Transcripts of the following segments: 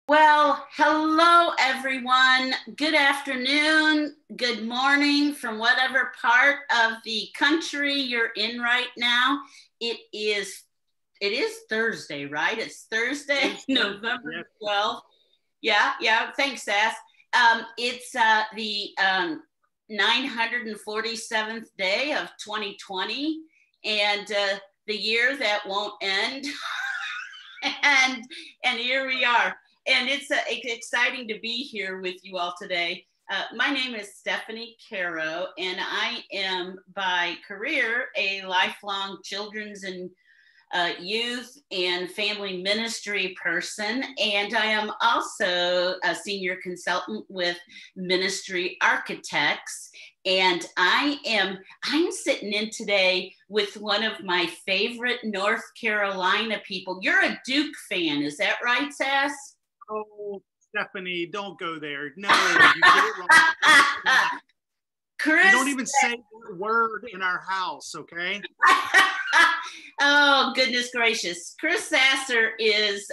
Well, hello everyone. Good afternoon, good morning from whatever part of the country you're in right now. It is it is Thursday, right? It's Thursday, November Yes. 12th. Yeah. Thanks, Sass. It's the 947th day of 2020 and the year that won't end. and and here we are, and it's exciting to be here with you all today. My name is Stephanie Caro, and I am by career a lifelong children's and youth and family ministry person, and I am also a senior consultant with Ministry Architects. And I'm sitting in today with one of my favorite North Carolina people. You're a Duke fan, is that right, Sass? Oh, Stephanie, don't go there. No, you get it wrong. Chris, you don't even say that word in our house, okay? Oh, goodness gracious. Chris Sasser is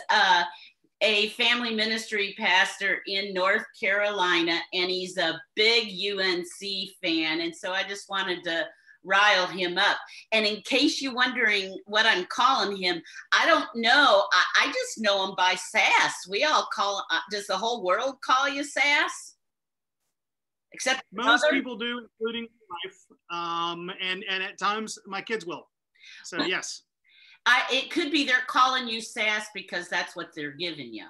a family ministry pastor in North Carolina, and he's a big UNC fan. And so I just wanted to rile him up. And in case you're wondering what I'm calling him, I don't know. I just know him by Sass. We all call, does the whole world call you Sass? Except most people do, including life, and at times my kids will. So yes, it could be they're calling you Sass because that's what they're giving you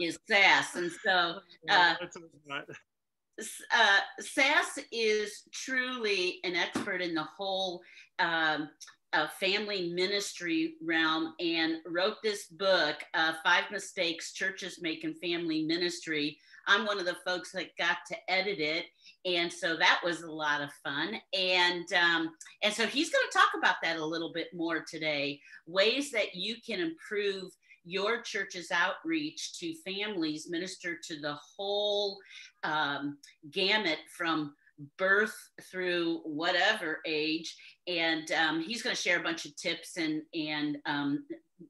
is Sass, and so Sass is truly an expert in the whole family ministry realm, and wrote this book, 5 Mistakes Churches Make in Family Ministry. I'm one of the folks that got to edit it, and so that was a lot of fun. And so he's going to talk about that a little bit more today, ways that you can improve your church's outreach to families, minister to the whole gamut from birth through whatever age. And he's going to share a bunch of tips and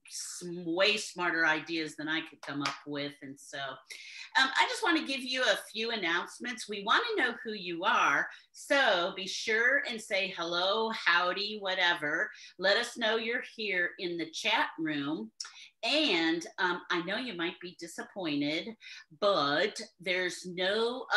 some way smarter ideas than I could come up with. And so I just want to give you a few announcements. We want to know who you are, so be sure and say hello, howdy, whatever. Let us know you're here in the chat room. And I know you might be disappointed, but there's no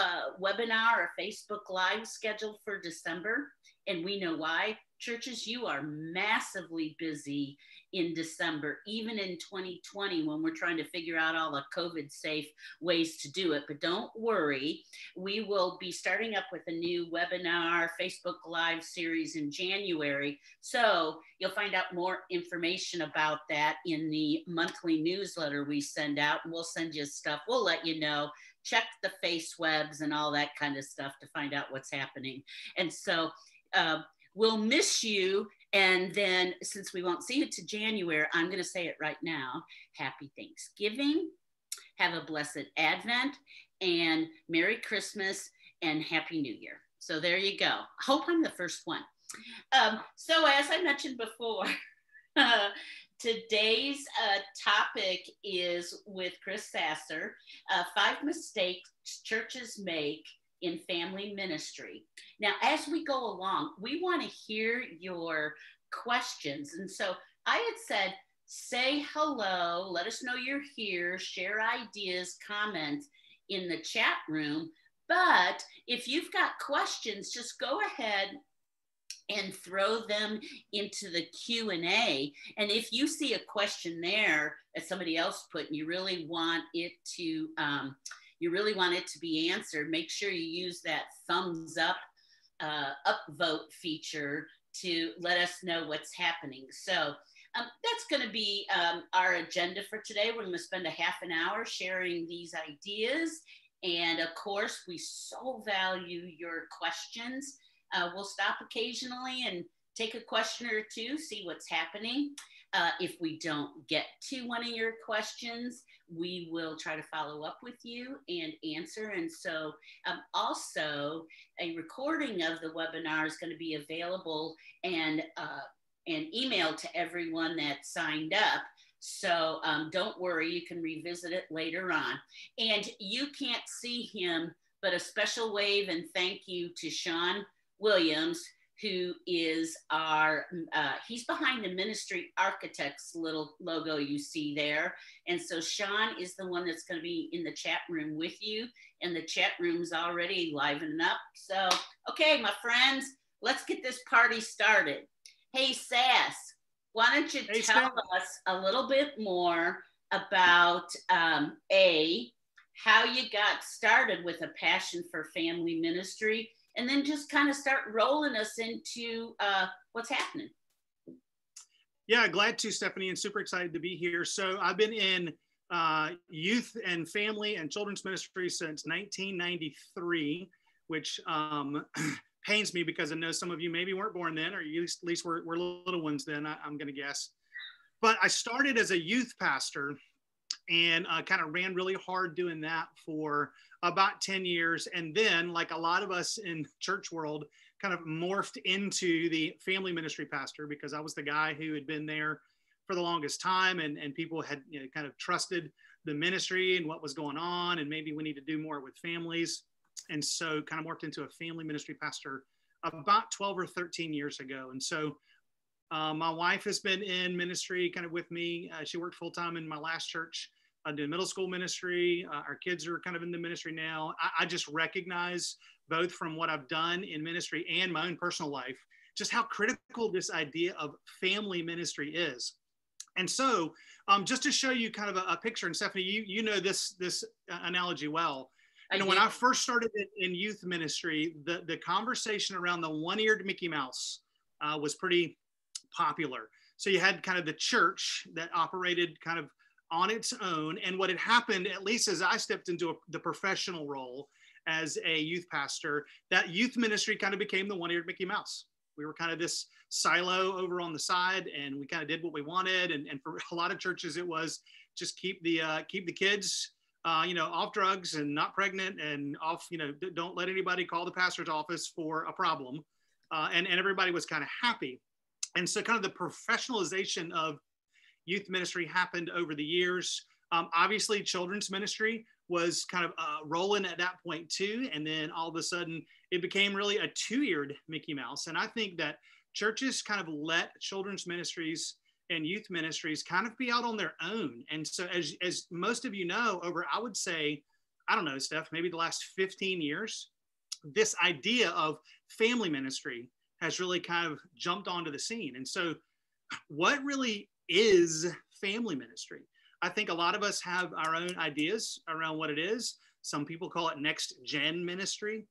webinar or Facebook Live scheduled for December. And we know why. Churches, you are massively busy in December, even in 2020 when we're trying to figure out all the COVID safe ways to do it. But don't worry, we will be starting up with a new webinar, Facebook Live series in January. So you'll find out more information about that in the monthly newsletter we send out. And we'll send you stuff. We'll let you know. Check the face webs and all that kind of stuff to find out what's happening. And so we'll miss you. And then since we won't see you to January, I'm going to say it right now. Happy Thanksgiving. Have a blessed Advent and Merry Christmas and Happy New Year. So there you go. I hope I'm the first one. So as I mentioned before, today's topic is with Chris Sasser, 5 Mistakes Churches Make in Family Ministry. Now, as we go along, we want to hear your questions. And so I had said, say hello, let us know you're here, share ideas, comments in the chat room. But if you've got questions, just go ahead and throw them into the Q&A. And if you see a question there that somebody else put and you really want it to be answered, make sure you use that thumbs up upvote feature to let us know what's happening. So that's going to be our agenda for today. We're going to spend a half an hour sharing these ideas. And of course, we so value your questions. We'll stop occasionally and take a question or two, see what's happening. If we don't get to one of your questions, we will try to follow up with you and answer. And so also a recording of the webinar is going to be available and emailed to everyone that signed up. So don't worry, you can revisit it later on. And you can't see him, but a special wave and thank you to Sean Williams, who is he's behind the Ministry Architects little logo you see there. And so Sean is the one that's going to be in the chat room with you. And the chat room's already livening up. So, okay, my friends, let's get this party started. Hey, Sass, why don't you tell us a little bit more about how you got started with a passion for family ministry, and then just kind of start rolling us into what's happening. Yeah, glad to, Stephanie, and super excited to be here. So I've been in youth and family and children's ministry since 1993, which pains me because I know some of you maybe weren't born then, or at least were little ones then, I'm going to guess. But I started as a youth pastor and kind of ran really hard doing that for about 10 years. And then, like a lot of us in church world, kind of morphed into the family ministry pastor because I was the guy who had been there for the longest time, and people had kind of trusted the ministry and what was going on, and maybe we need to do more with families. And so kind of morphed into a family ministry pastor about 12 or 13 years ago. And so my wife has been in ministry kind of with me. She worked full time in my last church, doing middle school ministry. Our kids are kind of in the ministry now. I just recognize, both from what I've done in ministry and my own personal life, just how critical this idea of family ministry is. And so just to show you kind of a picture, and Stephanie, you know this analogy well. When I first started in youth ministry, the conversation around the one-eared Mickey Mouse was pretty popular. So you had kind of the church that operated kind of on its own. And what had happened, at least as I stepped into the professional role as a youth pastor, that youth ministry kind of became the one-eared Mickey Mouse. We were kind of this silo over on the side, and we kind of did what we wanted. And for a lot of churches, it was just keep the kids off drugs and not pregnant and off, don't let anybody call the pastor's office for a problem. And everybody was kind of happy. And so kind of the professionalization of youth ministry happened over the years. Obviously, children's ministry was kind of rolling at that point too. And then all of a sudden, it became really a two-eared Mickey Mouse. And I think that churches kind of let children's ministries and youth ministries kind of be out on their own. And so as most of you know, over, I would say, I don't know, Steph, maybe the last 15 years, this idea of family ministry has really kind of jumped onto the scene. And so what really is family ministry? I think a lot of us have our own ideas around what it is. Some people call it next gen ministry.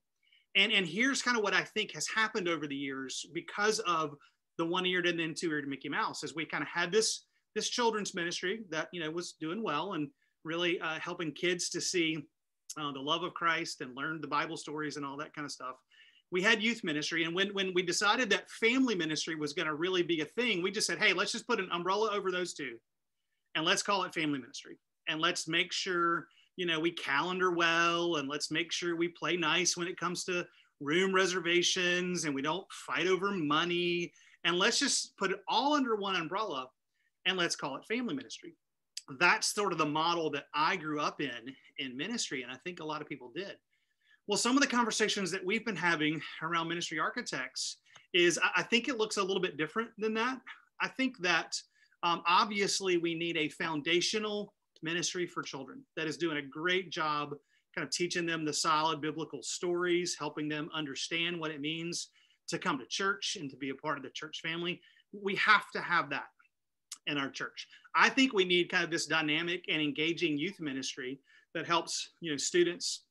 And here's kind of what I think has happened over the years because of the one-eared and then two-eared Mickey Mouse, as we kind of had this children's ministry that, was doing well and really helping kids to see the love of Christ and learn the Bible stories and all that kind of stuff. We had youth ministry. And when we decided that family ministry was going to really be a thing, we just said, hey, let's just put an umbrella over those two and let's call it family ministry. And let's make sure, we calendar well, and let's make sure we play nice when it comes to room reservations and we don't fight over money. And let's just put it all under one umbrella and let's call it family ministry. That's sort of the model that I grew up in ministry. And I think a lot of people did. Well, some of the conversations that we've been having around ministry architects is I think it looks a little bit different than that. I think that obviously we need a foundational ministry for children that is doing a great job kind of teaching them the solid biblical stories, helping them understand what it means to come to church and to be a part of the church family. We have to have that in our church. I think we need kind of this dynamic and engaging youth ministry that helps, students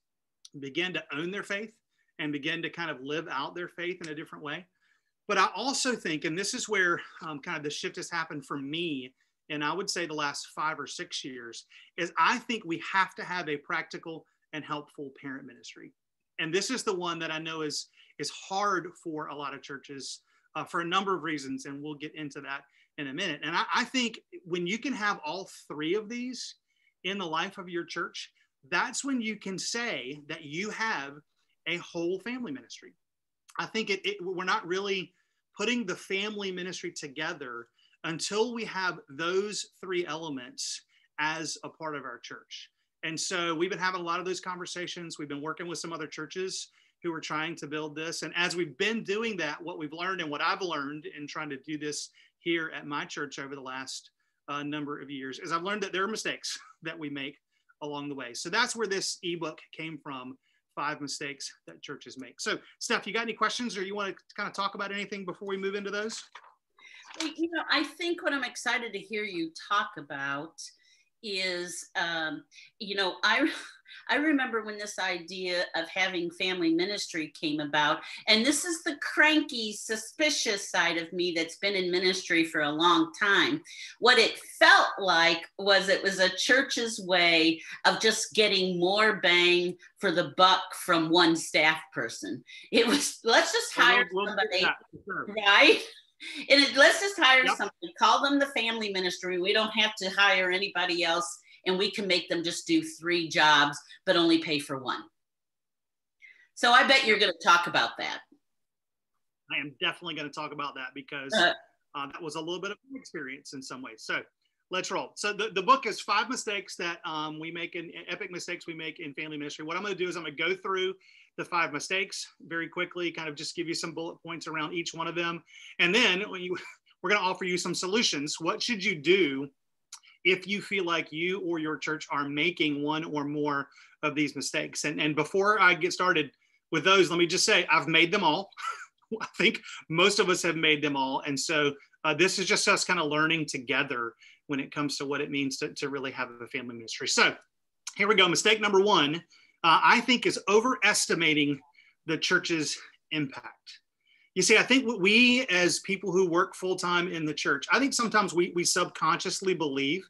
begin to own their faith and begin to kind of live out their faith in a different way. But I also think, and this is where kind of the shift has happened for me, and I would say the last 5 or 6 years, is I think we have to have a practical and helpful parent ministry. And this is the one that I know is hard for a lot of churches for a number of reasons, and we'll get into that in a minute. And I think when you can have all three of these in the life of your church, that's when you can say that you have a whole family ministry. I think we're not really putting the family ministry together until we have those three elements as a part of our church. And so we've been having a lot of those conversations. We've been working with some other churches who are trying to build this. And as we've been doing that, what we've learned and what I've learned in trying to do this here at my church over the last number of years is I've learned that there are mistakes that we make along the way. So that's where this ebook came from, 5 Mistakes That Churches Make. So Steph, you got any questions or you want to kind of talk about anything before we move into those? I think what I'm excited to hear you talk about is, I remember when this idea of having family ministry came about, and this is the cranky, suspicious side of me that's been in ministry for a long time. What it felt like was it was a church's way of just getting more bang for the buck from one staff person. It was, let's just hire somebody, right? And let's just hire somebody, call them the family ministry. We don't have to hire anybody else, and we can make them just do 3 jobs, but only pay for 1. So I bet you're going to talk about that. I am definitely going to talk about that because that was a little bit of an experience in some ways. So let's roll. So the book is 5 mistakes that we make epic mistakes we make in family ministry. What I'm going to do is I'm going to go through the 5 mistakes very quickly, kind of just give you some bullet points around each one of them. And then we're going to offer you some solutions. What should you do if you feel like you or your church are making one or more of these mistakes? And before I get started with those, let me just say, I've made them all. I think most of us have made them all. And so this is just us kind of learning together when it comes to what it means to really have a family ministry. So here we go. Mistake number 1, I think, is overestimating the church's impact. You see, I think we as people who work full-time in the church, I think sometimes we subconsciously believe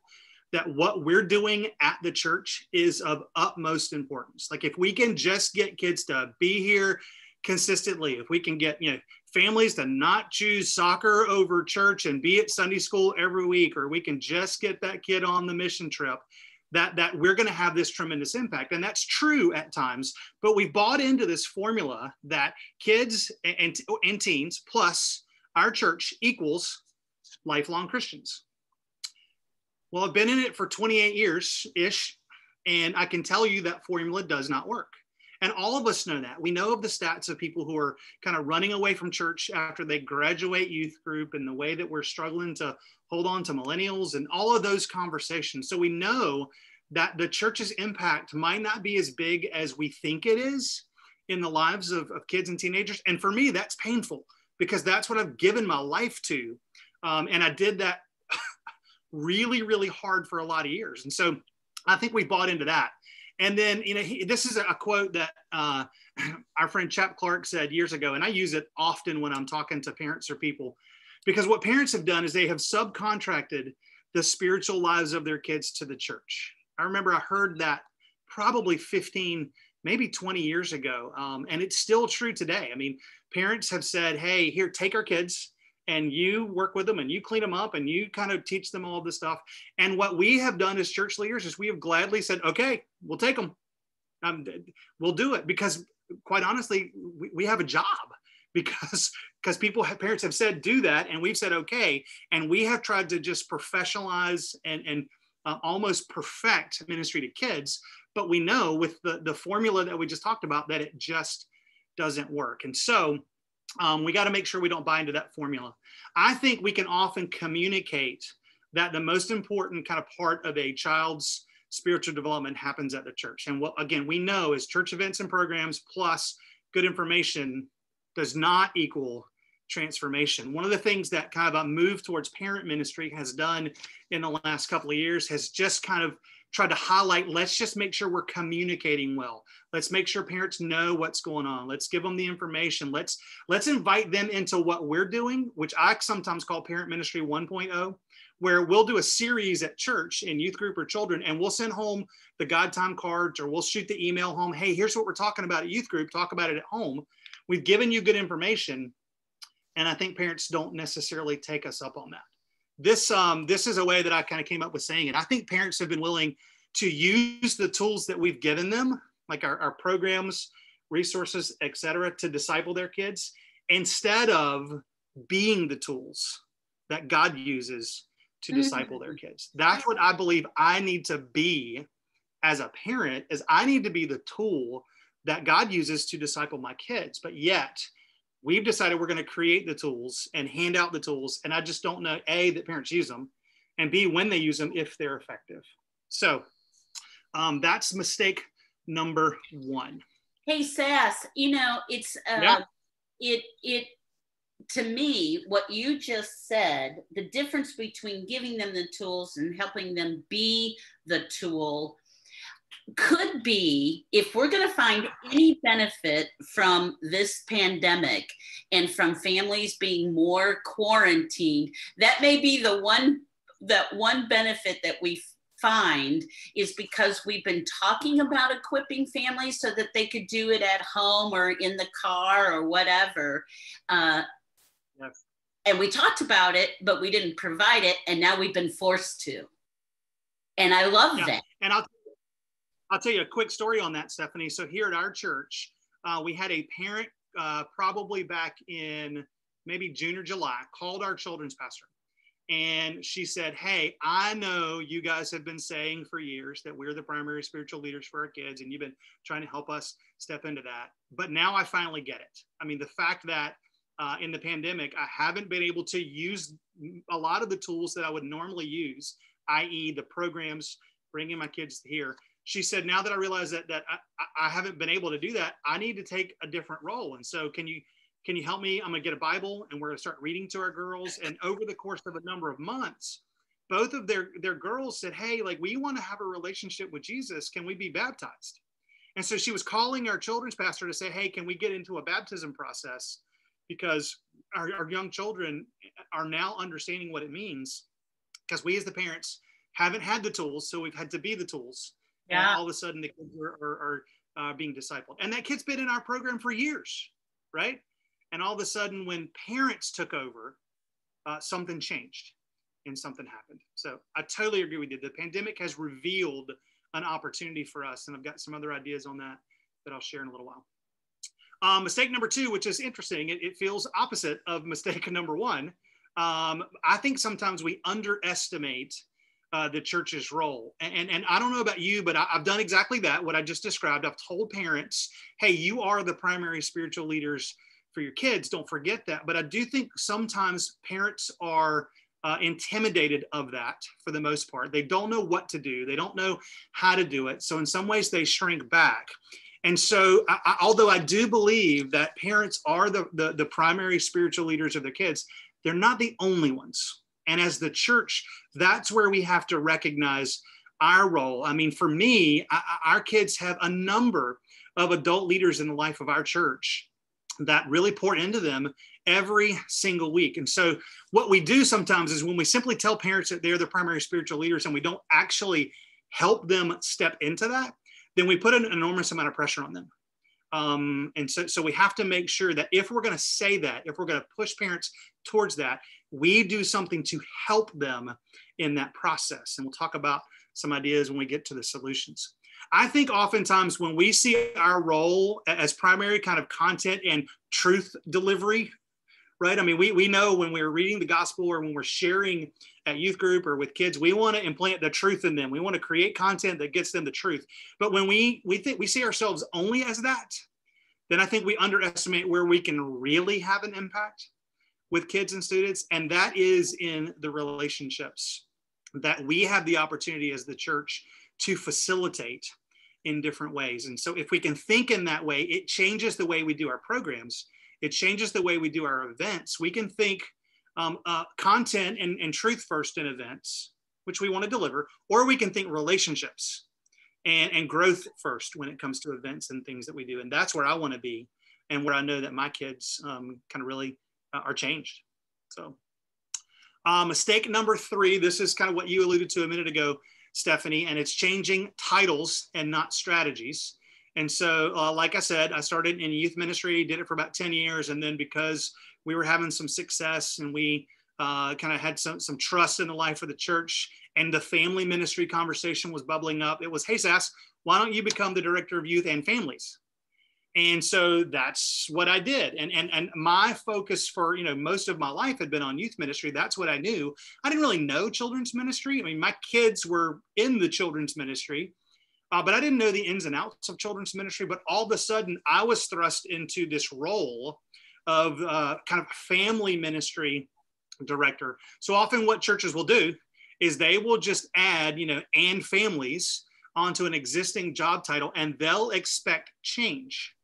that what we're doing at the church is of utmost importance. Like if we can just get kids to be here consistently, if we can get families to not choose soccer over church and be at Sunday school every week, or we can just get that kid on the mission trip, that we're going to have this tremendous impact. And that's true at times, but we've bought into this formula that kids and teens plus our church equals lifelong Christians. Well, I've been in it for 28 years-ish, and I can tell you that formula does not work. And all of us know that. We know of the stats of people who are kind of running away from church after they graduate youth group, and the way that we're struggling to hold on to millennials and all of those conversations. So we know that the church's impact might not be as big as we think it is in the lives of kids and teenagers. And for me, that's painful because that's what I've given my life to. And I did that really, really hard for a lot of years. And so I think we bought into that. And then, this is a quote that our friend Chap Clark said years ago, and I use it often when I'm talking to parents or people, because what parents have done is they have subcontracted the spiritual lives of their kids to the church. I remember I heard that probably 15, maybe 20 years ago, and it's still true today. I mean, parents have said, hey, here, take our kids, and you work with them and you clean them up and you kind of teach them all this stuff. And what we have done as church leaders is we have gladly said, okay, we'll take them. We'll do it because quite honestly, we have a job because parents have said, do that. And we've said, okay. And we have tried to just professionalize and almost perfect ministry to kids. But we know with the formula that we just talked about that it just doesn't work. And so we got to make sure we don't buy into that formula. I think we can often communicate that the most important kind of part of a child's spiritual development happens at the church. And what, again, we know is church events and programs plus good information does not equal transformation. One of the things that kind of a move towards parent ministry has done in the last couple of years has just kind of tried to highlight, let's just make sure we're communicating well. Let's make sure parents know what's going on. Let's give them the information. Let's invite them into what we're doing, which I sometimes call Parent Ministry 1.0, where we'll do a series at church in youth group or children, and we'll send home the God time cards, or we'll shoot the email home. Hey, here's what we're talking about at youth group. Talk about it at home. We've given you good information. And I think parents don't necessarily take us up on that. This is a way that I kind of came up with saying it. I think parents have been willing to use the tools that we've given them, like our programs, resources, et cetera, to disciple their kids instead of being the tools that God uses to disciple their kids. That's what I believe I need to be as a parent, is I need to be the tool that God uses to disciple my kids. But yet we've decided we're going to create the tools and hand out the tools. And I just don't know, A, that parents use them, and B, when they use them, if they're effective. So that's mistake number one. Hey, Sass, it's it to me, what you just said, the difference between giving them the tools and helping them be the tool could be, if we're going to find any benefit from this pandemic and from families being more quarantined, that may be the one benefit that we find, is because we've been talking about equipping families so that they could do it at home or in the car or whatever. Yes. And we talked about it, but we didn't provide it. And now we've been forced to. And I love that. And I'll tell you a quick story on that, Stephanie. So here at our church, we had a parent probably back in maybe June or July called our children's pastor. And she said, hey, I know you guys have been saying for years that we're the primary spiritual leaders for our kids, and you've been trying to help us step into that. But now I finally get it. I mean, the fact that in the pandemic, I haven't been able to use a lot of the tools that I would normally use, i.e. the programs, bringing my kids here. She said, now that I realize that I haven't been able to do that, I need to take a different role. And so can you help me? I'm going to get a Bible and we're going to start reading to our girls. And over the course of a number of months, both of their girls said, hey, like, we want to have a relationship with Jesus. Can we be baptized? And so she was calling our children's pastor to say, hey, can we get into a baptism process? Because our young children are now understanding what it means, because we as the parents haven't had the tools. So we've had to be the tools. Yeah. And all of a sudden the kids are being discipled. And that kid's been in our program for years, right? And all of a sudden when parents took over, something changed and something happened. So I totally agree with you. The pandemic has revealed an opportunity for us. And I've got some other ideas on that I'll share in a little while. Mistake number two, which is interesting, it feels opposite of mistake number one. I think sometimes we underestimate the church's role. And I don't know about you, but I've done exactly that, what I just described. I've told parents, hey, you are the primary spiritual leaders for your kids. Don't forget that. But I do think sometimes parents are intimidated of that for the most part. They don't know what to do. They don't know how to do it. So in some ways they shrink back. And so although I do believe that parents are the primary spiritual leaders of their kids, they're not the only ones. And as the church, that's where we have to recognize our role. I mean, for me, our kids have a number of adult leaders in the life of our church that really pour into them every single week. And so what we do sometimes is when we simply tell parents that they're the primary spiritual leaders and we don't actually help them step into that, then we put an enormous amount of pressure on them. And so we have to make sure that if we're going to say that, if we're going to push parents towards that, we do something to help them in that process. And we'll talk about some ideas when we get to the solutions. I think oftentimes when we see our role as primary kind of content and truth delivery, right? I mean, we know when we're reading the gospel or when we're sharing at youth group or with kids, we want to implant the truth in them. We want to create content that gets them the truth. But when we think we see ourselves only as that, then I think we underestimate where we can really have an impact with kids and students. And that is in the relationships that we have the opportunity as the church to facilitate in different ways. And so if we can think in that way, it changes the way we do our programs. It changes the way we do our events. We can think content and truth first in events, which we want to deliver, or we can think relationships and growth first when it comes to events and things that we do. And that's where I want to be and where I know that my kids kind of really are changed. So mistake number three, this is kind of what you alluded to a minute ago, Stephanie, and it's changing titles and not strategies. And so, like I said, I started in youth ministry, did it for about 10 years. And then because we were having some success and we kind of had some trust in the life of the church and the family ministry conversation was bubbling up, it was, hey, Sass, why don't you become the director of youth and families? And so that's what I did. And my focus for, most of my life had been on youth ministry. That's what I knew. I didn't really know children's ministry. I mean, my kids were in the children's ministry, but I didn't know the ins and outs of children's ministry. But all of a sudden, I was thrust into this role of kind of family ministry director. So often what churches will do is they will just add, and families onto an existing job title, and they'll expect change.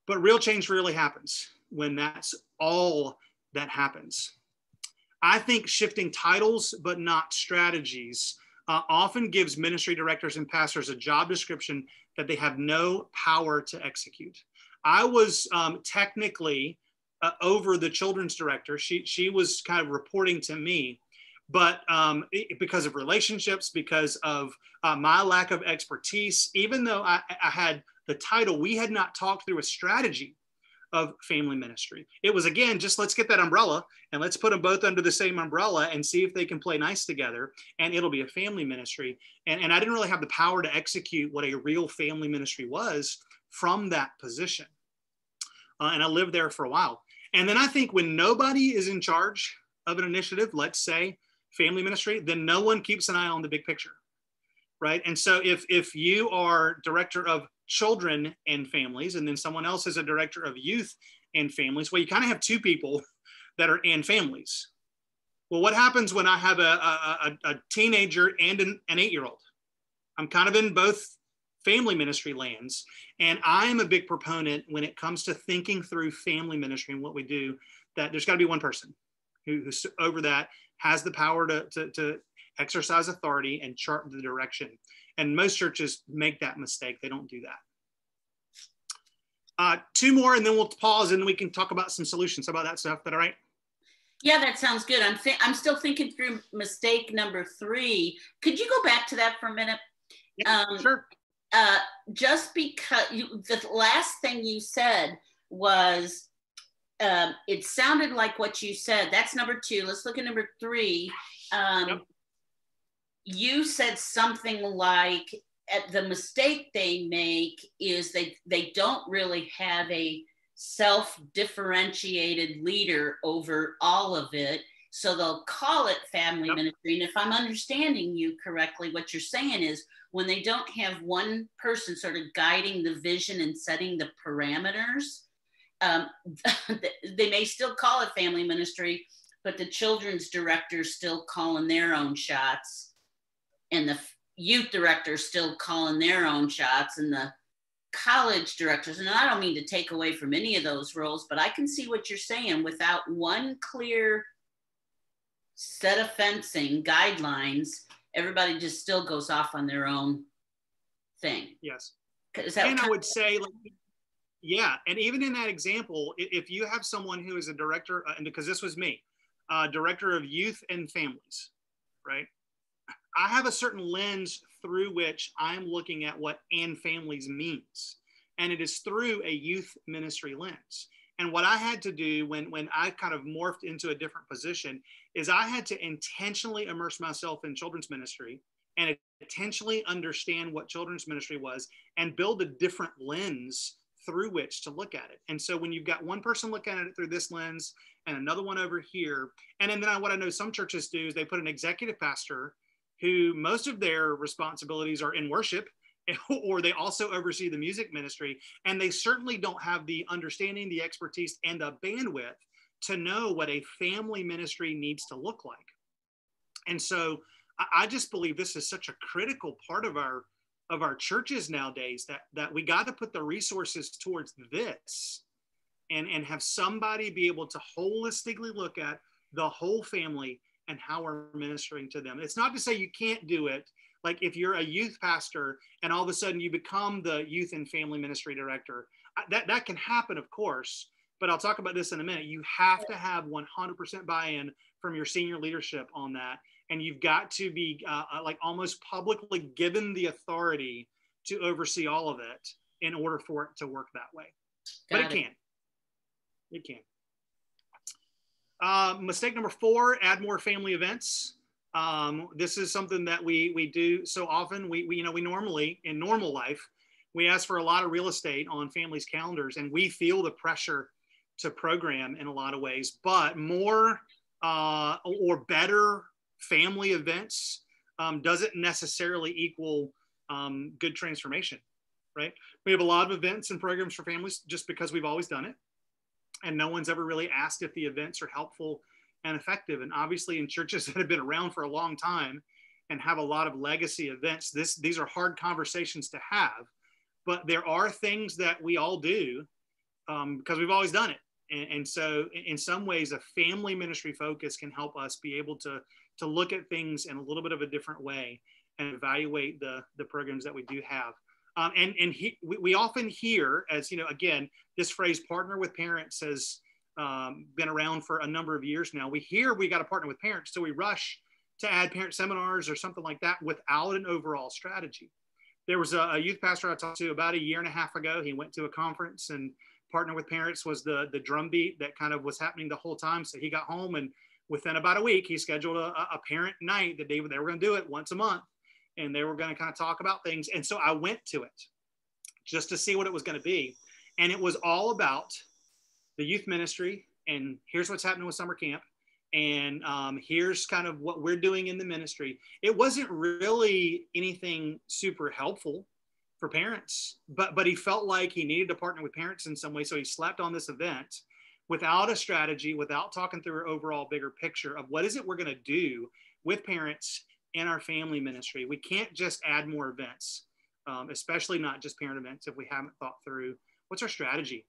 But real change really happens when that's all that happens. I think shifting titles, but not strategies, often gives ministry directors and pastors a job description that they have no power to execute. I was technically over the children's director. She was kind of reporting to me, but because of relationships, because of my lack of expertise, even though I had the title, we had not talked through a strategy of family ministry. It was, again, just let's get that umbrella and let's put them both under the same umbrella and see if they can play nice together, and it'll be a family ministry. And I didn't really have the power to execute what a real family ministry was from that position. And I lived there for a while. And then I think when nobody is in charge of an initiative, let's say family ministry, then no one keeps an eye on the big picture, right? And so if you are director of children and families, and then someone else is a director of youth and families, well, you kind of have two people that are in families. Well, what happens when I have a teenager and an 8-year-old? I'm kind of in both family ministry lands. And I'm a big proponent when it comes to thinking through family ministry and what we do, that there's got to be one person who's over that, has the power to exercise authority and chart the direction. And most churches make that mistake. They don't do that. Two more, and then we'll pause, and then we can talk about some solutions. How about that stuff? That all right? Yeah, that sounds good. I'm still thinking through mistake number 3. Could you go back to that for a minute? Yeah, sure. Just because the last thing you said was, it sounded like what you said. That's number 2. Let's look at number 3. Yep. You said something like the mistake they make is they don't really have a self-differentiated leader over all of it. So they'll call it family ministry. And if I'm understanding you correctly, what you're saying is when they don't have one person sort of guiding the vision and setting the parameters, they may still call it family ministry, but the children's director's still calling their own shots, and the youth director's still calling their own shots, and the college directors, and I don't mean to take away from any of those roles, but I can see what you're saying. Without one clear set of fencing guidelines, everybody just still goes off on their own thing. Yes. And I would say, yeah, and even in that example, if you have someone who is a director, and because this was me, director of youth and families, right? I have a certain lens through which I'm looking at what "and families" means. And it is through a youth ministry lens. And what I had to do when I kind of morphed into a different position is I had to intentionally immerse myself in children's ministry and intentionally understand what children's ministry was and build a different lens through which to look at it. And so when you've got one person looking at it through this lens and another one over here, and then what I know some churches do is they put an executive pastor who most of their responsibilities are in worship, or they also oversee the music ministry, and they certainly don't have the understanding, the expertise, and the bandwidth to know what a family ministry needs to look like. And so I just believe this is such a critical part of our churches nowadays, that we got to put the resources towards this and have somebody be able to holistically look at the whole family and how we're ministering to them. It's not to say you can't do it. Like if you're a youth pastor and all of a sudden you become the youth and family ministry director, that can happen, of course, but I'll talk about this in a minute. You have to have 100% buy-in from your senior leadership on that. And you've got to be like almost publicly given the authority to oversee all of it in order for it to work that way. But it can. It can. Mistake number 4, add more family events. This is something that we do so often. We normally, in normal life, we ask for a lot of real estate on families' calendars, and we feel the pressure to program in a lot of ways, but more or better family events doesn't necessarily equal good transformation, right? We have a lot of events and programs for families just because we've always done it. And no one's ever really asked if the events are helpful and effective. And obviously in churches that have been around for a long time and have a lot of legacy events, these are hard conversations to have, but there are things that we all do because we've always done it. And so in some ways, a family ministry focus can help us be able to look at things in a little bit of a different way and evaluate the programs that we do have. We often hear, as you know, again, this phrase "partner with parents" has been around for a number of years now. We hear we got to partner with parents, so we rush to add parent seminars or something like that without an overall strategy. There was a youth pastor I talked to about 1.5 years ago. He went to a conference, and partner with parents was the drumbeat that kind of was happening the whole time. So he got home, and within about a week, he scheduled a parent night that they were going to do it once a month. And they were going to kind of talk about things. And so I went to it just to see what it was going to be. And it was all about the youth ministry. And here's what's happening with summer camp. And here's kind of what we're doing in the ministry. It wasn't really anything super helpful for parents, but he felt like he needed to partner with parents in some way. So he slapped on this event without a strategy, without talking through an overall bigger picture of what is it we're going to do with parents in our family ministry. We can't just add more events, especially not just parent events, if we haven't thought through what's our strategy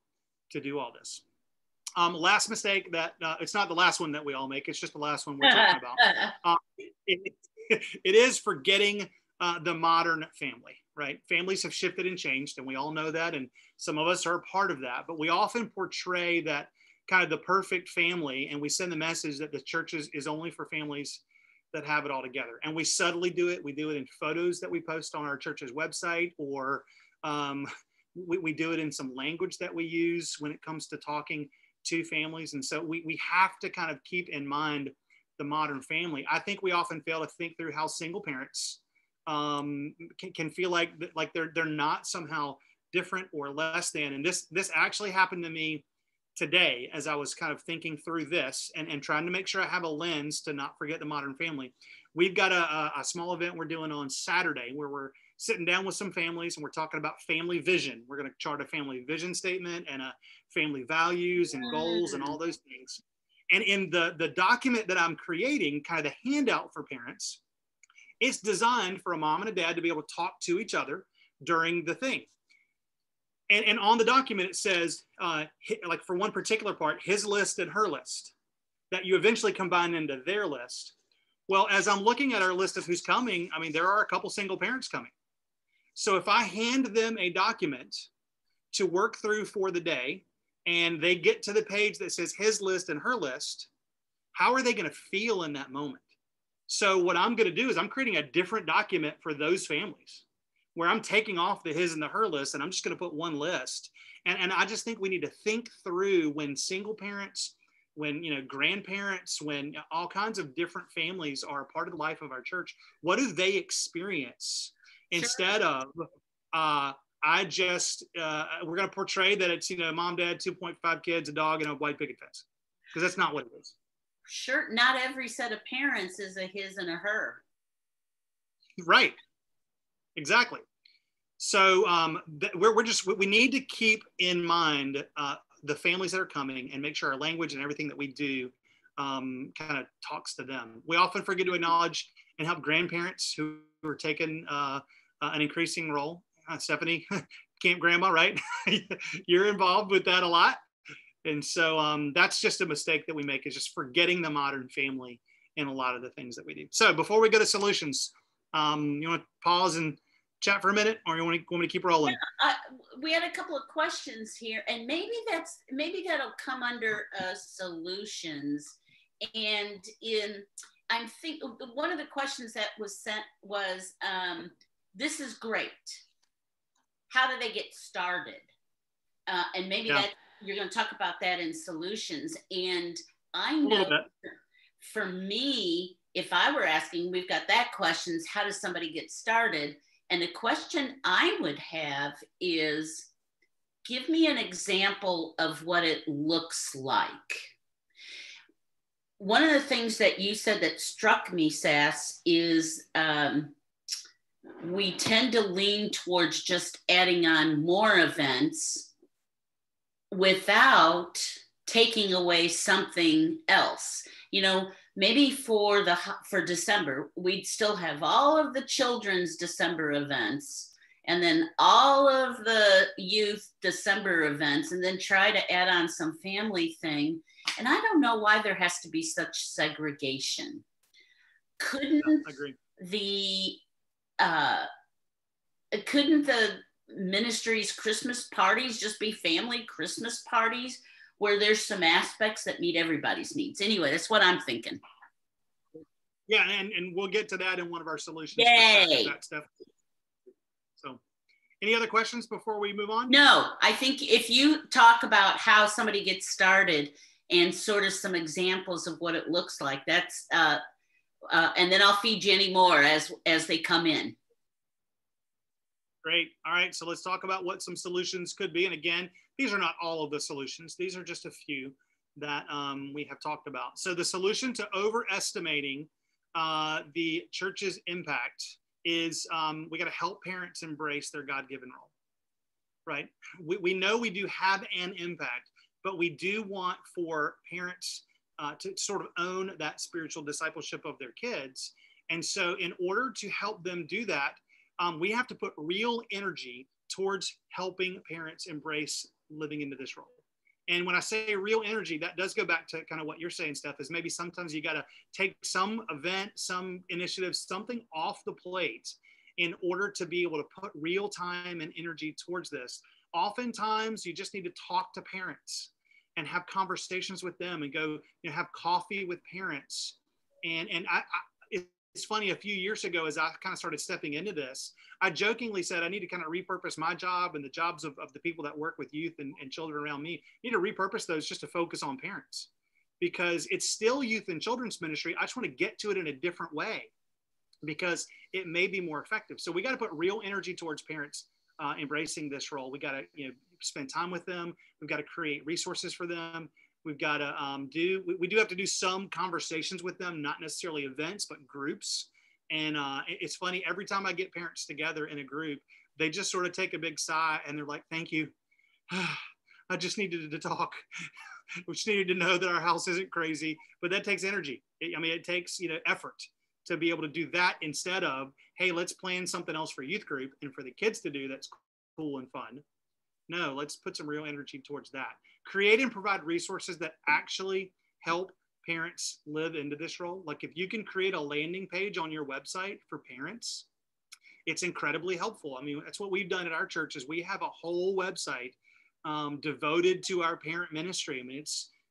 to do all this. Last mistake that it's not the last one that we all make, it's just the last one we're talking about. It is forgetting the modern family, right? Families have shifted and changed, and we all know that, and some of us are a part of that, but we often portray that kind of the perfect family, and we send the message that the church is only for families that have it all together. And we subtly do it. We do it in photos that we post on our church's website, or we do it in some language that we use when it comes to talking to families. And so we have to kind of keep in mind the modern family. I think we often fail to think through how single parents can feel like they're not somehow different or less than. And this actually happened to me today as I was kind of thinking through this and trying to make sure I have a lens to not forget the modern family. We've got a small event we're doing on Saturday where we're sitting down with some families and we're talking about family vision. We're going to chart a family vision statement and a family values and goals and all those things. And in the document that I'm creating, kind of the handout for parents, it's designed for a mom and a dad to be able to talk to each other during the thing. And on the document, it says, like for one particular part, his list and her list, that you eventually combine into their list. Well, as I'm looking at our list of who's coming, I mean, there are a couple single parents coming. So if I hand them a document to work through for the day, and they get to the page that says his list and her list, how are they going to feel in that moment? So what I'm going to do is I'm creating a different document for those families, where I'm taking off the his and the her list, and I'm just going to put one list. And I just think we need to think through when single parents, when grandparents, when all kinds of different families are a part of the life of our church, what do they experience? Sure. Instead of we're going to portray that it's mom, dad, 2.5 kids, a dog, and a white picket fence, because that's not what it is. Sure, not every set of parents is a his and a her. Right. Exactly. So we need to keep in mind the families that are coming and make sure our language and everything that we do kind of talks to them. We often forget to acknowledge and help grandparents who are taking an increasing role. Stephanie, Camp Grandma, right? You're involved with that a lot. And so that's just a mistake that we make, is just forgetting the modern family in a lot of the things that we do. So before we go to solutions, you want to pause and chat for a minute, or you want me to keep rolling? We had a couple of questions here, and maybe that'll come under solutions. And I'm thinking one of the questions that was sent was, this is great. How do they get started? And maybe that you're going to talk about that in solutions. And I know for me, if I were asking, we've got that questions, how does somebody get started? And the question I would have is, give me an example of what it looks like. One of the things that you said that struck me, Sass, is we tend to lean towards just adding on more events without taking away something else. You know, maybe for December, we'd still have all of the children's December events and then all of the youth December events, and then try to add on some family thing. And I don't know why there has to be such segregation. Couldn't the ministry's Christmas parties just be family Christmas parties where there's some aspects that meet everybody's needs? Anyway, that's what I'm thinking. Yeah, and we'll get to that in one of our solutions. Yay! That stuff. So, any other questions before we move on? No, I think if you talk about how somebody gets started and sort of some examples of what it looks like, that's and then I'll feed you any more as they come in. Great. All right. So let's talk about what some solutions could be. And again, these are not all of the solutions. These are just a few that we have talked about. So the solution to overestimating the church's impact is we got to help parents embrace their God-given role, right? We know we do have an impact, but we do want for parents to sort of own that spiritual discipleship of their kids. And so in order to help them do that, we have to put real energy towards helping parents embrace living into this role. And when I say real energy, that does go back to kind of what you're saying, Steph, is maybe sometimes you got to take some event, some initiative, something off the plate in order to be able to put real time and energy towards this. Oftentimes, you just need to talk to parents and have conversations with them and go, have coffee with parents. And it's funny, a few years ago, as I kind of started stepping into this, I jokingly said, I need to kind of repurpose my job and the jobs of the people that work with youth and children around me. I need to repurpose those just to focus on parents, because it's still youth and children's ministry. I just want to get to it in a different way because it may be more effective. So we got to put real energy towards parents embracing this role. We got to spend time with them. We've got to create resources for them. We've got to we do have to do some conversations with them, not necessarily events, but groups. And it's funny, every time I get parents together in a group, they just sort of take a big sigh and they're like, thank you. I just needed to talk. We just needed to know that our house isn't crazy, but that takes energy. It takes, effort to be able to do that instead of, hey, let's plan something else for youth group and for the kids to do that's cool and fun. No, let's put some real energy towards that. Create and provide resources that actually help parents live into this role. Like if you can create a landing page on your website for parents, it's incredibly helpful. That's what we've done at our church is we have a whole website devoted to our parent ministry.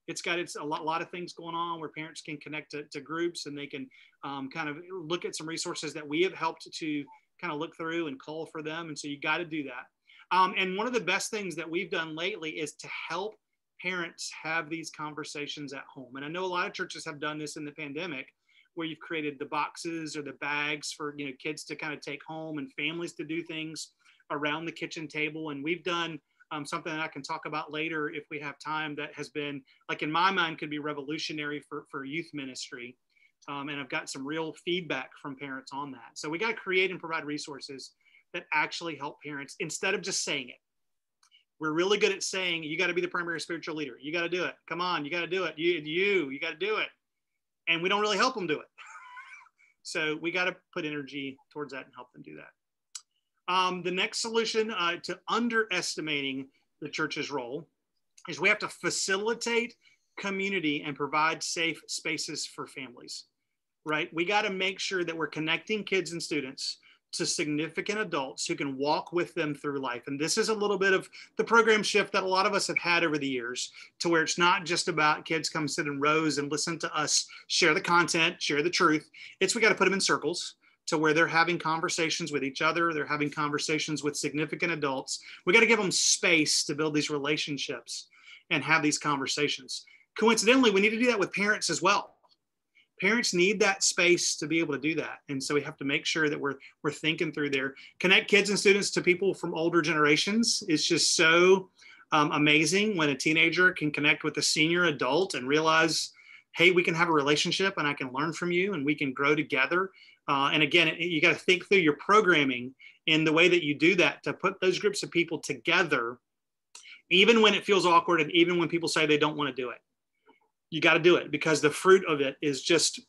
It's got a lot of things going on where parents can connect to groups and they can kind of look at some resources that we have helped to kind of look through and cull for them. And so you got to do that. And one of the best things that we've done lately is to help parents have these conversations at home. And I know a lot of churches have done this in the pandemic where you've created the boxes or the bags for kids to kind of take home and families to do things around the kitchen table. And we've done something that I can talk about later if we have time that has been, like in my mind, could be revolutionary for youth ministry. And I've got some real feedback from parents on that. So we got to create and provide resources that actually help parents instead of just saying it. We're really good at saying, you got to be the primary spiritual leader. You got to do it. Come on, you got to do it. You got to do it. And we don't really help them do it. So we got to put energy towards that and help them do that. The next solution to underestimating the church's role is we have to facilitate community and provide safe spaces for families, right? We got to make sure that we're connecting kids and students to significant adults who can walk with them through life. And this is a little bit of the program shift that a lot of us have had over the years to where it's not just about kids come sit in rows and listen to us share the content, share the truth. We got to put them in circles to where they're having conversations with each other. They're having conversations with significant adults. We got to give them space to build these relationships and have these conversations. Coincidentally, we need to do that with parents as well. Parents need that space to be able to do that. And so we have to make sure that we're thinking through there. Connect kids and students to people from older generations. It's just so amazing when a teenager can connect with a senior adult and realize, hey, we can have a relationship and I can learn from you and we can grow together. And again, you got to think through your programming in the way that you do that to put those groups of people together, even when it feels awkward and even when people say they don't want to do it. You got to do it because the fruit of it is just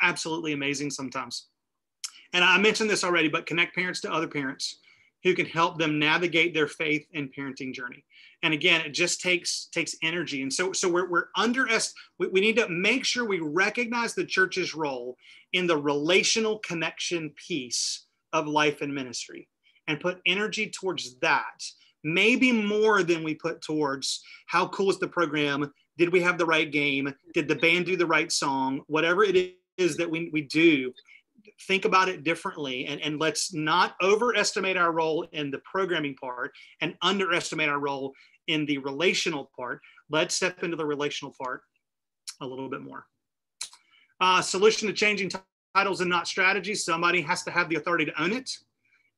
absolutely amazing sometimes. And I mentioned this already, but connect parents to other parents who can help them navigate their faith and parenting journey. And again, it just takes energy. And so we need to make sure we recognize the church's role in the relational connection piece of life and ministry and put energy towards that. Maybe more than we put towards how cool is the program? Did we have the right game? Did the band do the right song? Whatever it is that we do, think about it differently. And let's not overestimate our role in the programming part and underestimate our role in the relational part. Let's step into the relational part a little bit more. Solution to changing titles and not strategies. Somebody has to have the authority to own it,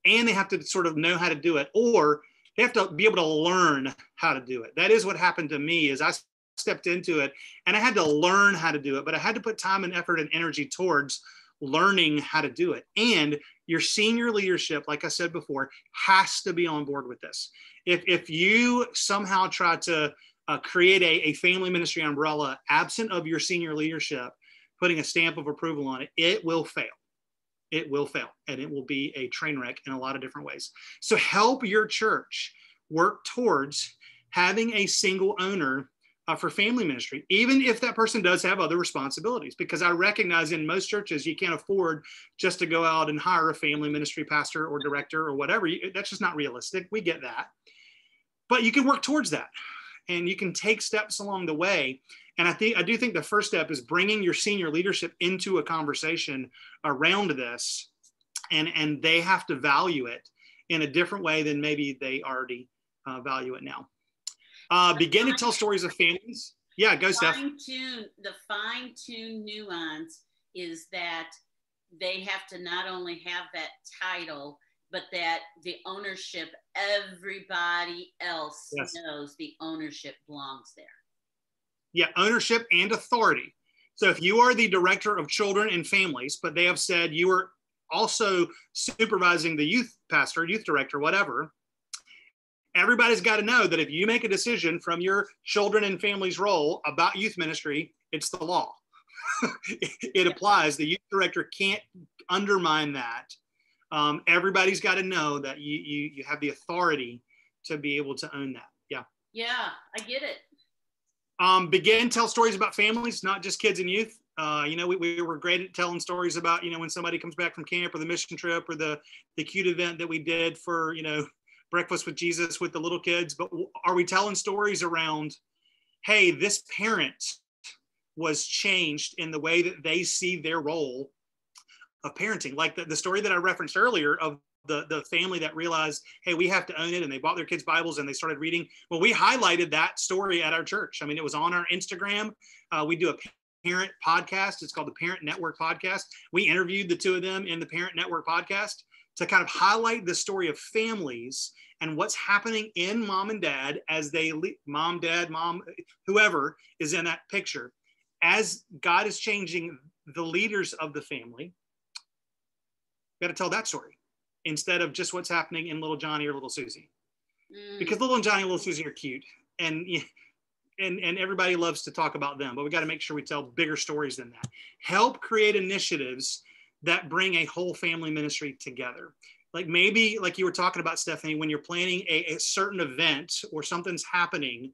and they have to sort of know how to do it, or they have to be able to learn how to do it. That is what happened to me. Is I stepped into it and I had to learn how to do it, but I had to put time and effort and energy towards learning how to do it. And your senior leadership, like I said before, has to be on board with this. If you somehow try to create a family ministry umbrella absent of your senior leadership putting a stamp of approval on it, it will fail. It will fail, and it will be a train wreck in a lot of different ways. So help your church work towards having a single owner for family ministry, even if that person does have other responsibilities, because I recognize in most churches, you can't afford just to go out and hire a family ministry pastor or director or whatever. That's just not realistic. We get that, but you can work towards that and you can take steps along the way. And I do think the first step is bringing your senior leadership into a conversation around this, and they have to value it in a different way than maybe they already value it now. Begin to tell stories of families. Yeah, go, Steph. The fine-tuned nuance is that they have to not only have that title, but that the ownership, everybody else knows the ownership belongs there. Yeah, ownership and authority. So if you are the director of children and families, but they have said you are also supervising the youth pastor, youth director, whatever, everybody's got to know that if you make a decision from your children and families role about youth ministry, it's the law. It applies. The youth director can't undermine that. Everybody's got to know that you have the authority to be able to own that. Yeah. Yeah, I get it. Begin tell stories about families, not just kids and youth. We were great at telling stories about, when somebody comes back from camp or the mission trip or the cute event that we did for, Breakfast with Jesus with the little kids. But are we telling stories around, hey, this parent was changed in the way that they see their role of parenting? Like the story that I referenced earlier of the family that realized, hey, we have to own it, and they bought their kids Bibles and they started reading. Well, we highlighted that story at our church. I mean, it was on our Instagram. We do a parent podcast. It's called the Parent Network Podcast. We interviewed the two of them in the Parent Network Podcast to kind of highlight the story of families and what's happening in mom and dad as mom, whoever is in that picture, as God is changing the leaders of the family. Got to tell that story instead of just what's happening in little Johnny or little Susie. Because little Johnny and little Susie are cute, and everybody loves to talk about them, but we got to make sure we tell bigger stories than that. Help create initiatives that bring a whole family ministry together. Like maybe, like you were talking about, Stephanie, when you're planning a certain event or something's happening,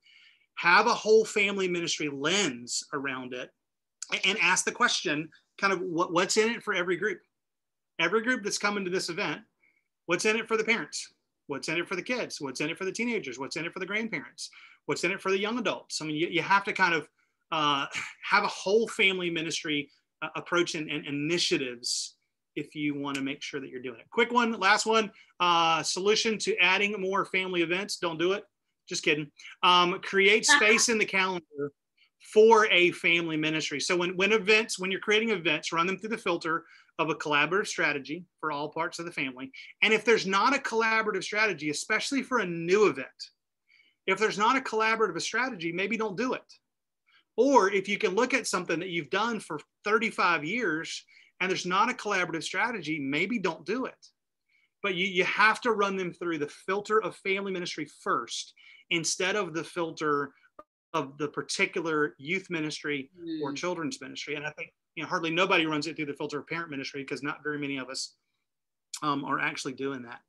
have a whole family ministry lens around it and ask the question, kind of what's in it for every group? Every group that's coming to this event, what's in it for the parents? What's in it for the kids? What's in it for the teenagers? What's in it for the grandparents? What's in it for the young adults? I mean, you have to kind of have a whole family ministry approach and initiatives if you want to make sure that you're doing it. Quick one, last one, solution to adding more family events. Don't do it. Just kidding. Create space in the calendar for a family ministry. So when you're creating events, run them through the filter of a collaborative strategy for all parts of the family. And if there's not a collaborative strategy, especially for a new event, if there's not a collaborative strategy, maybe don't do it. Or if you can look at something that you've done for 35 years and there's not a collaborative strategy, maybe don't do it. But you have to run them through the filter of family ministry first, instead of the filter of the particular youth ministry or children's ministry. And I think, hardly nobody runs it through the filter of parent ministry, because not very many of us are actually doing that.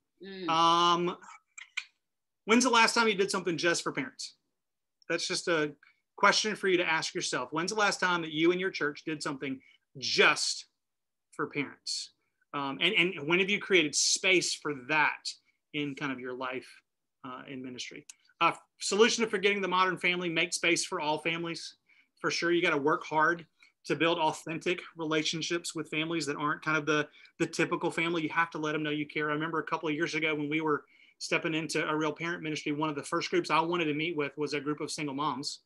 When's the last time you did something just for parents? That's just a question for you to ask yourself. When's the last time that you and your church did something just for parents? And when have you created space for that in kind of your life in ministry? Solution to forgetting the modern family: make space for all families. For sure, you got to work hard to build authentic relationships with families that aren't kind of the typical family. You have to let them know you care. I remember a couple of years ago when we were stepping into a real parent ministry, one of the first groups I wanted to meet with was a group of single moms.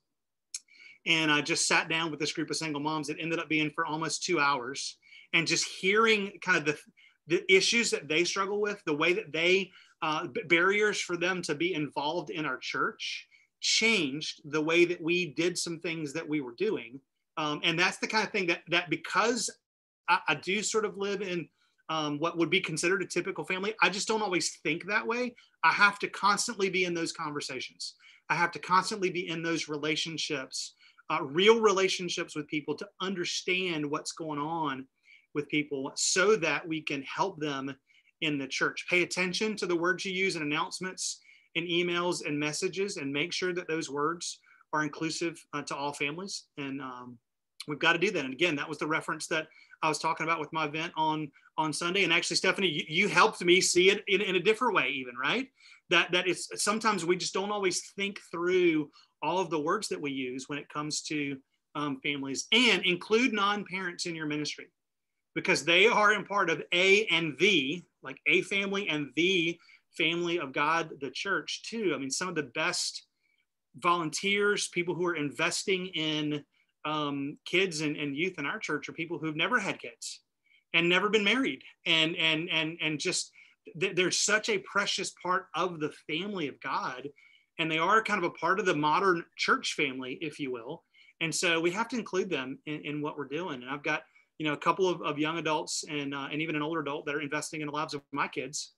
And I just sat down with this group of single moms. It ended up being for almost 2 hours. And just hearing kind of the issues that they struggle with, the way that they, barriers for them to be involved in our church, changed the way that we did some things that we were doing. And that's the kind of thing that because I do sort of live in what would be considered a typical family, I just don't always think that way. I have to constantly be in those conversations. I have to constantly be in those relationships, real relationships with people, to understand what's going on with people so that we can help them in the church. Pay attention to the words you use in announcements, in emails and messages, and make sure that those words are inclusive to all families. And we've got to do that. And again, that was the reference that I was talking about with my event on Sunday. And actually, Stephanie, you helped me see it in a different way even, right? That it's sometimes we just don't always think through all of the words that we use when it comes to families. And include non-parents in your ministry, because they are in part of a family and the family of God, the church too. I mean, some of the best volunteers, people who are investing in kids and youth in our church, are people who've never had kids and never been married, and just they're such a precious part of the family of God, and they are kind of a part of the modern church family, if you will. And so we have to include them in what we're doing. And I've got a couple of young adults and even an older adult that are investing in the lives of my kids,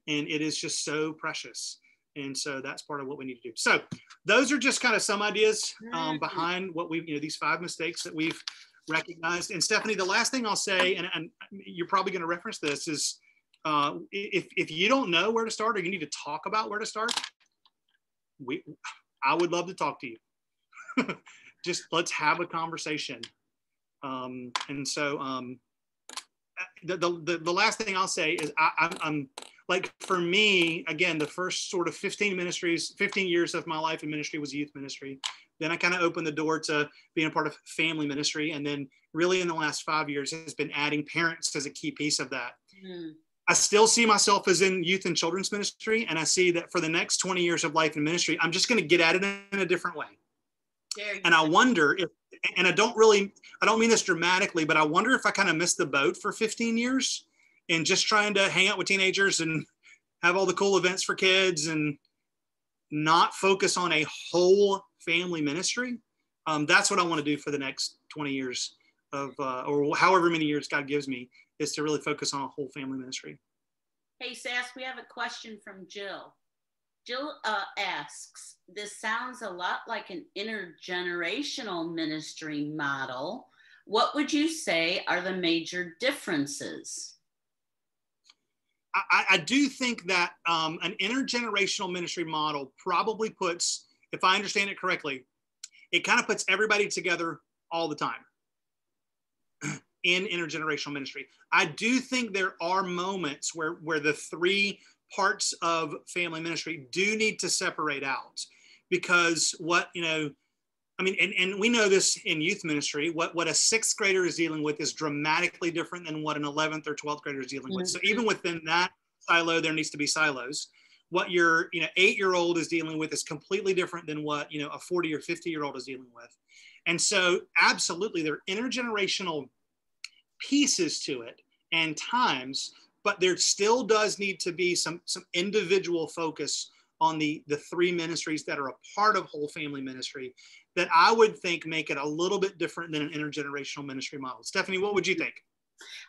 and it is just so precious. And so that's part of what we need to do. So those are just kind of some ideas behind what these 5 mistakes that we've recognized. And Stephanie, the last thing I'll say, and you're probably going to reference this, is if you don't know where to start, or you need to talk about where to start, I would love to talk to you. Just let's have a conversation. And so the last thing I'll say is I'm like, for me, again, the first sort of 15 years of my life in ministry was youth ministry. Then I kind of opened the door to being a part of family ministry. And then really in the last 5 years has been adding parents as a key piece of that. I still see myself as in youth and children's ministry. And I see that for the next 20 years of life in ministry, I'm just going to get at it in a different way. And I wonder if, and I don't mean this dramatically, but I wonder if I kind of missed the boat for 15 years and just trying to hang out with teenagers and have all the cool events for kids and not focus on a whole family ministry. That's what I want to do for the next 20 years or however many years God gives me, is to really focus on a whole family ministry. Hey, Sass, we have a question from Jill. Jill asks, this sounds a lot like an intergenerational ministry model. What would you say are the major differences? I do think that an intergenerational ministry model probably puts, if I understand it correctly, it kind of puts everybody together all the time in intergenerational ministry. I do think there are moments where the 3 parts of family ministry do need to separate out, because and we know this in youth ministry, what a 6th grader is dealing with is dramatically different than what an 11th or 12th grader is dealing with. So even within that silo, there needs to be silos. what your 8-year-old is dealing with is completely different than what a 40 or 50-year-old is dealing with. And so absolutely there are intergenerational pieces to it and times, but there still does need to be some individual focus on the 3 ministries that are a part of whole family ministry that I would think make it a little bit different than an intergenerational ministry model. Stephanie, what would you think?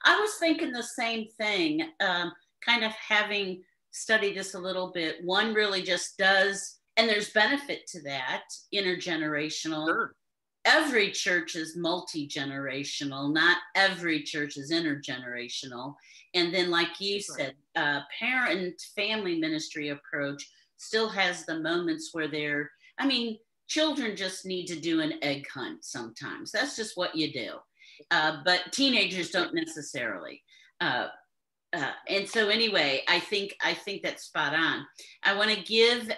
I was thinking the same thing, kind of having studied this a little bit. One really just does, and there's benefit to that, intergenerational. Sure. Every church is multi-generational, not every church is intergenerational. And then like you said, parent family ministry approach still has the moments where children just need to do an egg hunt sometimes. That's just what you do. But teenagers don't necessarily. And so anyway, I think that's spot on. I want to give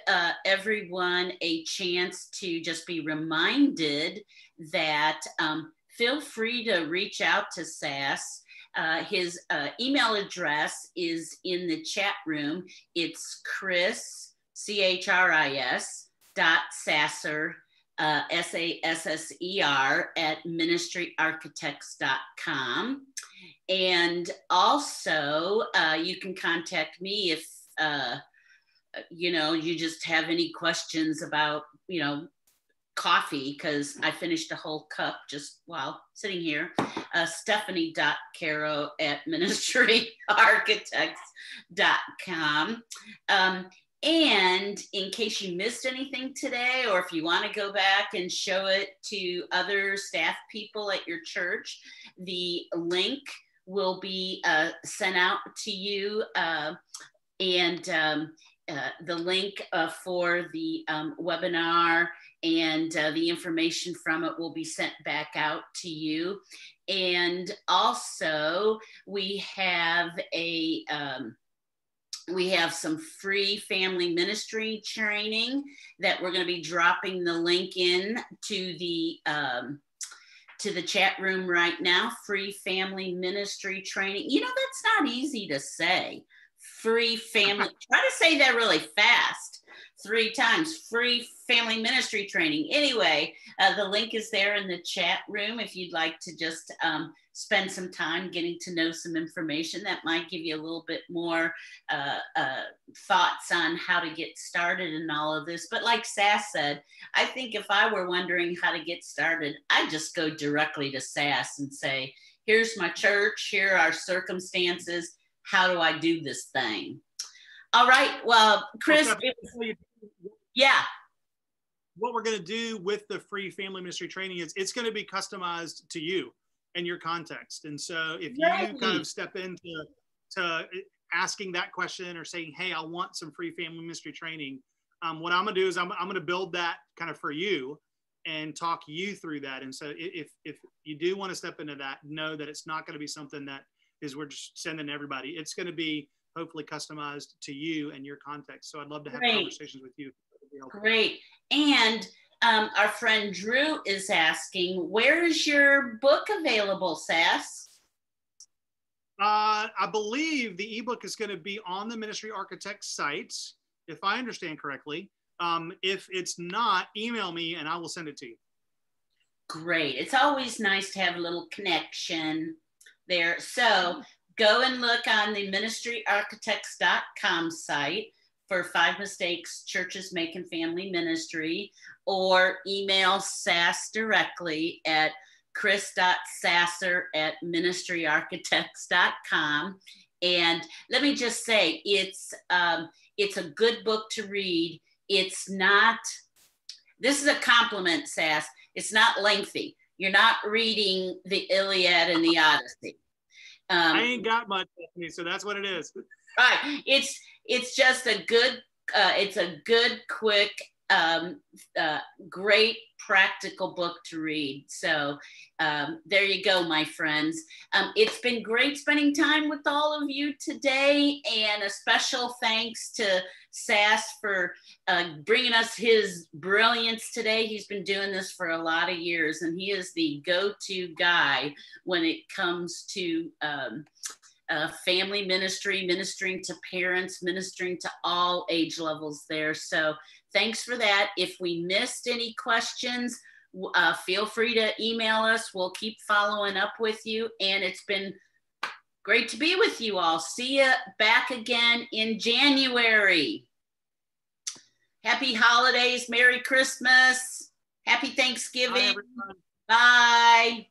everyone a chance to just be reminded that feel free to reach out to Sass. His email address is in the chat room. It's Chris, CHRIS, Sasser, SASSER at ministryarchitects.com. And also you can contact me if you just have any questions about coffee, because I finished a whole cup just while sitting here. Stephanie.Caro at ministryarchitects.com. And in case you missed anything today, or if you want to go back and show it to other staff people at your church, the link will be sent out to you, and the link for the webinar and the information from it will be sent back out to you. And also we have some free family ministry training that we're going to be dropping the link in to the chat room right now. Free family ministry training. That's not easy to say. Free family. Try to say that really fast. 3 times. Free family ministry training. Anyway, the link is there in the chat room if you'd like to just spend some time getting to know some information that might give you a little bit more thoughts on how to get started in all of this. But like Sass said, I think if I were wondering how to get started, I'd just go directly to Sass and say, here's my church, here are our circumstances, how do I do this thing? All right, well, Chris, yeah. What we're going to do with the free family ministry training is it's going to be customized to you and your context. And so if you kind of step into asking that question or saying, hey, I want some free family ministry training, what I'm going to do is I'm going to build that kind of for you and talk you through that. And so if you do want to step into that, know that it's not going to be something that is we're just sending to everybody. It's going to be hopefully customized to you and your context. So I'd love to have conversations with you. Great. And our friend Drew is asking, where is your book available, Sass? I believe the ebook is going to be on the Ministry Architects site, if I understand correctly. If it's not, email me and I will send it to you. Great. It's always nice to have a little connection there. So go and look on the ministryarchitects.com site for 5 Mistakes Churches Make in Family Ministry, or email Sass directly at chris.sasser@ministryarchitects.com. And let me just say, it's a good book to read. It's not, this is a compliment, Sass, it's not lengthy. You're not reading the Iliad and the Odyssey. I ain't got much, so that's what it is. Right. It's just a good, quick, great practical book to read. So there you go, my friends. It's been great spending time with all of you today, and a special thanks to Sass for bringing us his brilliance today. He's been doing this for a lot of years, and he is the go-to guy when it comes to family ministry, ministering to parents, ministering to all age levels there. So thanks for that. If we missed any questions, feel free to email us. We'll keep following up with you. And it's been great to be with you all. See you back again in January. Happy holidays. Merry Christmas. Happy Thanksgiving. Bye, everyone. Bye.